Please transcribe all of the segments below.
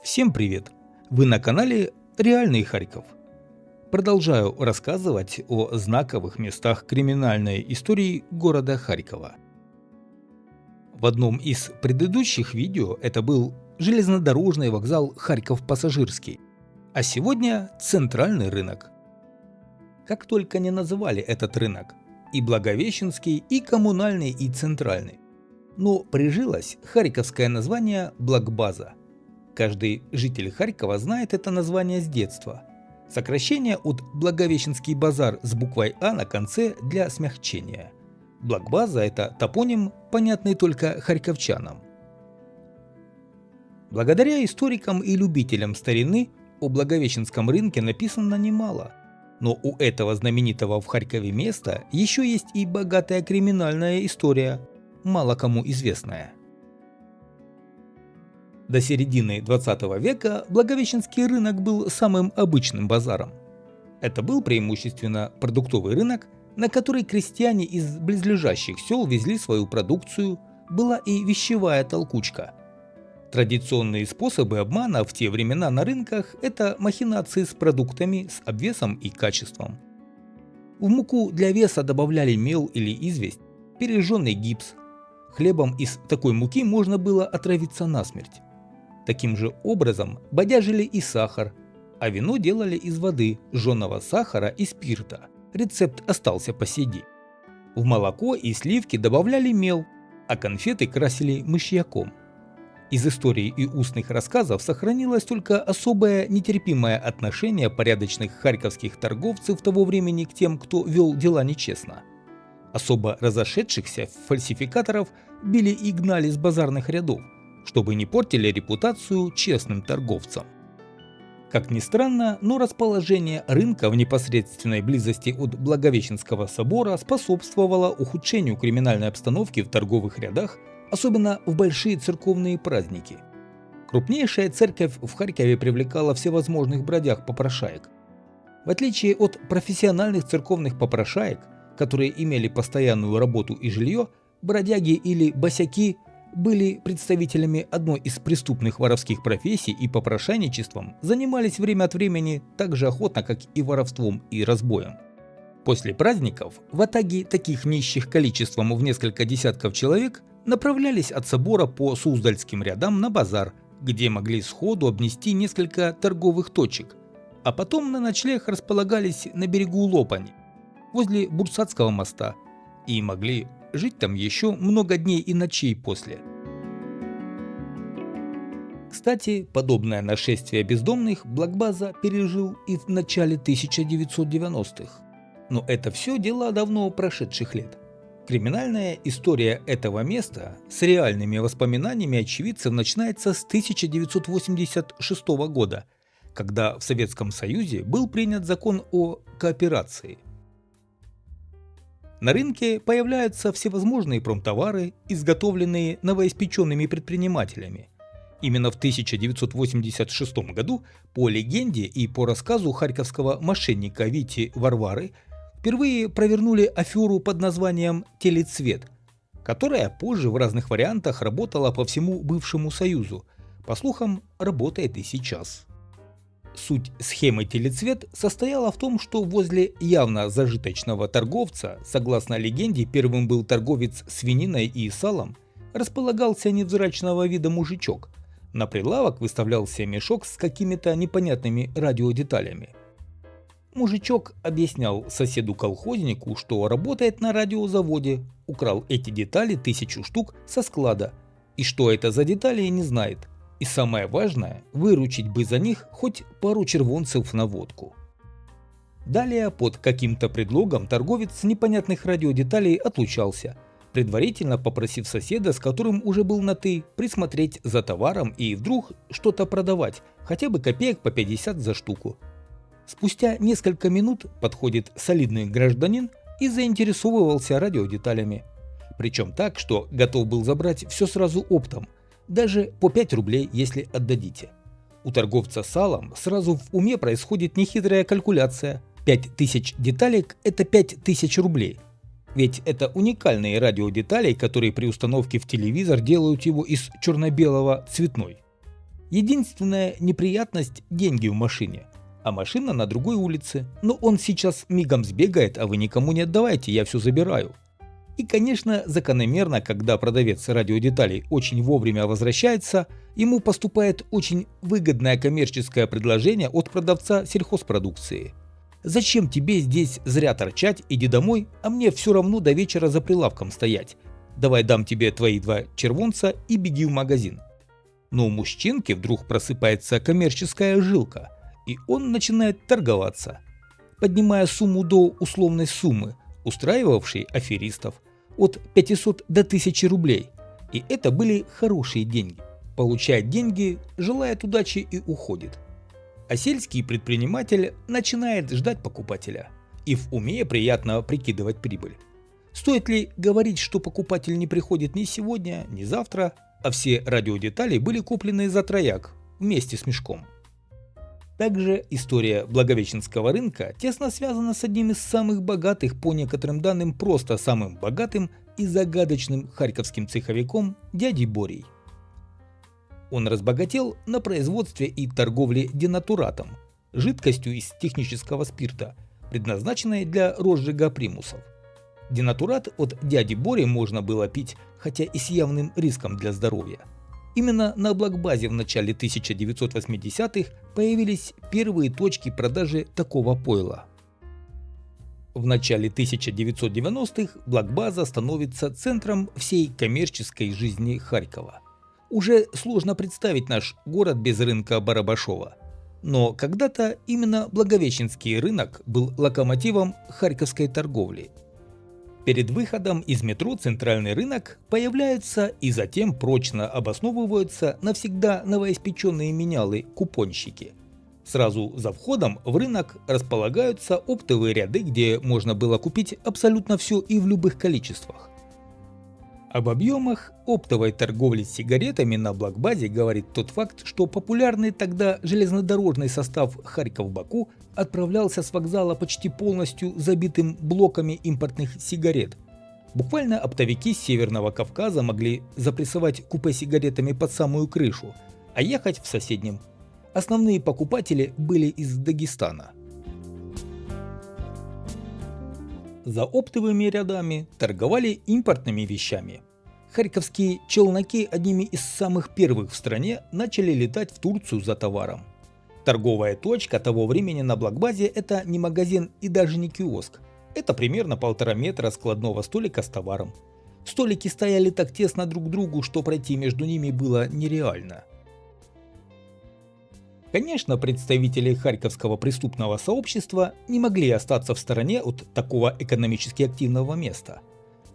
Всем привет! Вы на канале Реальный Харьков. Продолжаю рассказывать о знаковых местах криминальной истории города Харькова. В одном из предыдущих видео это был железнодорожный вокзал Харьков-Пассажирский, а сегодня центральный рынок. Как только не называли этот рынок, и Благовещенский, и коммунальный, и центральный. Но прижилось харьковское название Благбаза. Каждый житель Харькова знает это название с детства. Сокращение от Благовещенский базар с буквой А на конце для смягчения. Благбаза – это топоним, понятный только харьковчанам. Благодаря историкам и любителям старины о Благовещенском рынке написано немало. Но у этого знаменитого в Харькове места еще есть и богатая криминальная история, мало кому известная. До середины 20 века Благовещенский рынок был самым обычным базаром. Это был преимущественно продуктовый рынок, на который крестьяне из близлежащих сел везли свою продукцию, была и вещевая толкучка. Традиционные способы обмана в те времена на рынках – это махинации с продуктами, с обвесом и качеством. В муку для веса добавляли мел или известь, пережженный гипс. Хлебом из такой муки можно было отравиться насмерть. Таким же образом бодяжили и сахар, а вино делали из воды, жженого сахара и спирта. Рецепт остался по сей день. В молоко и сливки добавляли мел, а конфеты красили мышьяком. Из историй и устных рассказов сохранилось только особое нетерпимое отношение порядочных харьковских торговцев того времени к тем, кто вел дела нечестно. Особо разошедшихся фальсификаторов били и гнали с базарных рядов, чтобы не портили репутацию честным торговцам. Как ни странно, но расположение рынка в непосредственной близости от Благовещенского собора способствовало ухудшению криминальной обстановки в торговых рядах, особенно в большие церковные праздники. Крупнейшая церковь в Харькове привлекала всевозможных бродяг-попрошаек. В отличие от профессиональных церковных попрошаек, которые имели постоянную работу и жилье, бродяги или босяки были представителями одной из преступных воровских профессий и попрошайничеством занимались время от времени так же охотно, как и воровством и разбоем. После праздников ватаги таких нищих количеством в несколько десятков человек направлялись от собора по Суздальским рядам на базар, где могли сходу обнести несколько торговых точек, а потом на ночлег располагались на берегу Лопани, возле Бурсатского моста, и могли жить там еще много дней и ночей после. Кстати, подобное нашествие бездомных Благбаза пережил и в начале 1990-х. Но это все дела давно прошедших лет. Криминальная история этого места с реальными воспоминаниями очевидцев начинается с 1986 года, когда в Советском Союзе был принят закон о кооперации. На рынке появляются всевозможные промтовары, изготовленные новоиспеченными предпринимателями. Именно в 1986 году, по легенде и по рассказу харьковского мошенника Вити Варвары, впервые провернули аферу под названием «Телецвет», которая позже в разных вариантах работала по всему бывшему Союзу. По слухам, работает и сейчас. Суть схемы «Телецвет» состояла в том, что возле явно зажиточного торговца, согласно легенде, первым был торговец свининой и салом, располагался невзрачного вида мужичок. На прилавок выставлялся мешок с какими-то непонятными радиодеталями. Мужичок объяснял соседу-колхознику, что работает на радиозаводе, украл эти детали 1000 штук со склада, и что это за детали не знает. И самое важное, выручить бы за них хоть пару червонцев на водку. Далее под каким-то предлогом торговец с непонятных радиодеталей отлучался, предварительно попросив соседа, с которым уже был на «ты», присмотреть за товаром и вдруг что-то продавать, хотя бы копеек по 50 за штуку. Спустя несколько минут подходит солидный гражданин и заинтересовывался радиодеталями. Причем так, что готов был забрать все сразу оптом, даже по 5 рублей, если отдадите. У торговца салом сразу в уме происходит нехитрая калькуляция. 5000 деталек – это 5000 рублей. Ведь это уникальные радиодетали, которые при установке в телевизор делают его из черно-белого цветной. Единственная неприятность – деньги в машине, а машина на другой улице. Но он сейчас мигом сбегает, а вы никому не отдавайте, я все забираю. И, конечно, закономерно, когда продавец радиодеталей очень вовремя возвращается, ему поступает очень выгодное коммерческое предложение от продавца сельхозпродукции. Зачем тебе здесь зря торчать, иди домой, а мне все равно до вечера за прилавком стоять. Давай дам тебе твои 2 червонца и беги в магазин. Но у мужчинки вдруг просыпается коммерческая жилка, и он начинает торговаться, поднимая сумму до условной суммы, устраивавшей аферистов, от 500 до 1000 рублей. И это были хорошие деньги. Получает деньги, желает удачи и уходит. А сельский предприниматель начинает ждать покупателя. И в уме приятно прикидывать прибыль. Стоит ли говорить, что покупатель не приходит ни сегодня, ни завтра, а все радиодетали были куплены за трояк, вместе с мешком. Также история Благовещенского рынка тесно связана с одним из самых богатых, по некоторым данным просто самым богатым и загадочным харьковским цеховиком дядей Борей. Он разбогател на производстве и торговле денатуратом, жидкостью из технического спирта, предназначенной для розжига примусов. Денатурат от дяди Бори можно было пить, хотя и с явным риском для здоровья. Именно на Блакбазе в начале 1980-х появились первые точки продажи такого пойла. В начале 1990-х Блакбаза становится центром всей коммерческой жизни Харькова. Уже сложно представить наш город без рынка Барабашова. Но когда-то именно Благовещенский рынок был локомотивом харьковской торговли. Перед выходом из метро центральный рынок появляются и затем прочно обосновываются навсегда новоиспеченные менялы-купонщики. Сразу за входом в рынок располагаются оптовые ряды, где можно было купить абсолютно все и в любых количествах. Об объемах оптовой торговли с сигаретами на Блакбазе говорит тот факт, что популярный тогда железнодорожный состав Харьков-Баку отправлялся с вокзала почти полностью забитым блоками импортных сигарет. Буквально оптовики с Северного Кавказа могли запрессовать купе сигаретами под самую крышу, а ехать в соседнем. Основные покупатели были из Дагестана. За оптовыми рядами торговали импортными вещами. Харьковские челноки одними из самых первых в стране начали летать в Турцию за товаром. Торговая точка того времени на Блакбазе – это не магазин и даже не киоск. Это примерно 1,5 метра складного столика с товаром. Столики стояли так тесно друг к другу, что пройти между ними было нереально. Конечно, представители харьковского преступного сообщества не могли остаться в стороне от такого экономически активного места.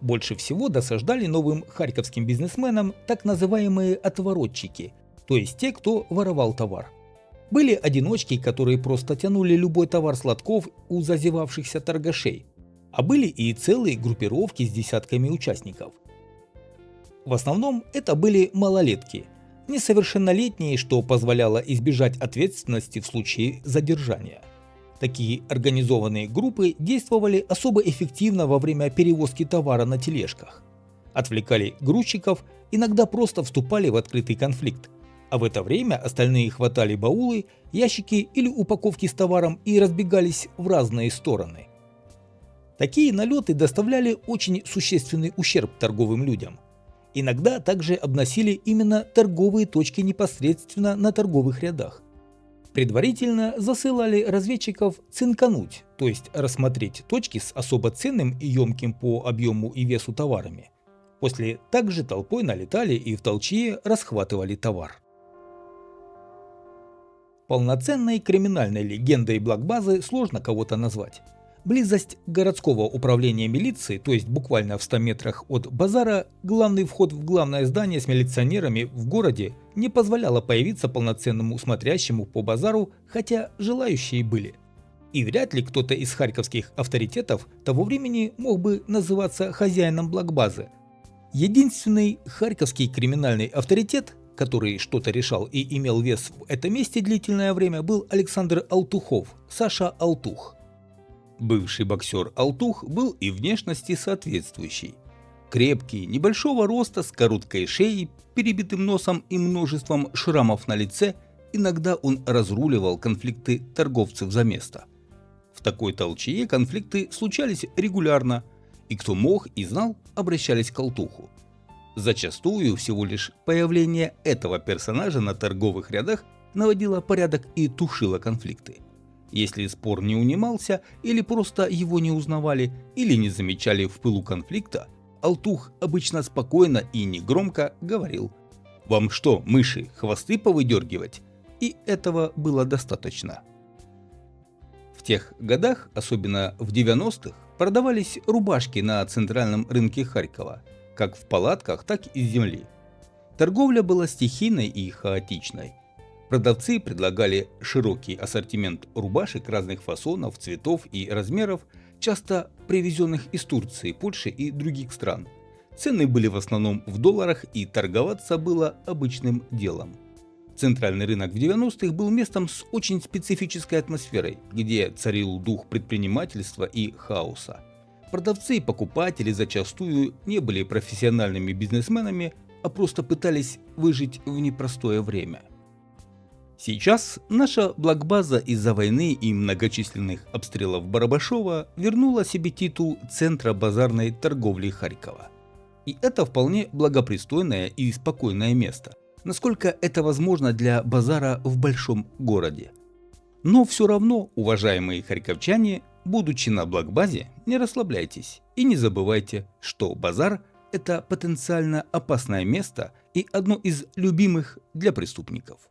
Больше всего досаждали новым харьковским бизнесменам так называемые отворотчики, то есть те, кто воровал товар. Были одиночки, которые просто тянули любой товар с лотков у зазевавшихся торгашей, а были и целые группировки с десятками участников. В основном это были малолетки, несовершеннолетние, что позволяло избежать ответственности в случае задержания. Такие организованные группы действовали особо эффективно во время перевозки товара на тележках. Отвлекали грузчиков, иногда просто вступали в открытый конфликт, а в это время остальные хватали баулы, ящики или упаковки с товаром и разбегались в разные стороны. Такие налеты доставляли очень существенный ущерб торговым людям. Иногда также обносили именно торговые точки непосредственно на торговых рядах. Предварительно засылали разведчиков цинкануть, то есть рассмотреть точки с особо ценным и емким по объему и весу товарами. После также толпой налетали и в толчье расхватывали товар. Полноценной криминальной легендой Блакбазы сложно кого-то назвать. Близость городского управления милиции, то есть буквально в 100 метрах от базара, главный вход в главное здание с милиционерами в городе не позволяла появиться полноценному смотрящему по базару, хотя желающие были. И вряд ли кто-то из харьковских авторитетов того времени мог бы называться хозяином Блакбазы. Единственный харьковский криминальный авторитет, который что-то решал и имел вес в этом месте длительное время, был Александр Алтухов, Саша Алтух. Бывший боксер Алтух был и внешности соответствующий. Крепкий, небольшого роста, с короткой шеей, перебитым носом и множеством шрамов на лице, иногда он разруливал конфликты торговцев за место. В такой толчее конфликты случались регулярно, и кто мог и знал, обращались к Алтуху. Зачастую всего лишь появление этого персонажа на торговых рядах наводило порядок и тушило конфликты. Если спор не унимался, или просто его не узнавали, или не замечали в пылу конфликта, Алтух обычно спокойно и негромко говорил: «Вам что, мыши, хвосты повыдергивать?» И этого было достаточно. В тех годах, особенно в 90-х, продавались рубашки на центральном рынке Харькова, как в палатках, так и с земли. Торговля была стихийной и хаотичной. Продавцы предлагали широкий ассортимент рубашек разных фасонов, цветов и размеров, часто привезенных из Турции, Польши и других стран. Цены были в основном в долларах, и торговаться было обычным делом. Центральный рынок в 90-х был местом с очень специфической атмосферой, где царил дух предпринимательства и хаоса. Продавцы и покупатели зачастую не были профессиональными бизнесменами, а просто пытались выжить в непростое время. Сейчас наша Блакбаза из-за войны и многочисленных обстрелов Барабашова вернула себе титул центра базарной торговли Харькова. И это вполне благопристойное и спокойное место, насколько это возможно для базара в большом городе. Но все равно, уважаемые харьковчане, будучи на Блакбазе, не расслабляйтесь и не забывайте, что базар – это потенциально опасное место и одно из любимых для преступников.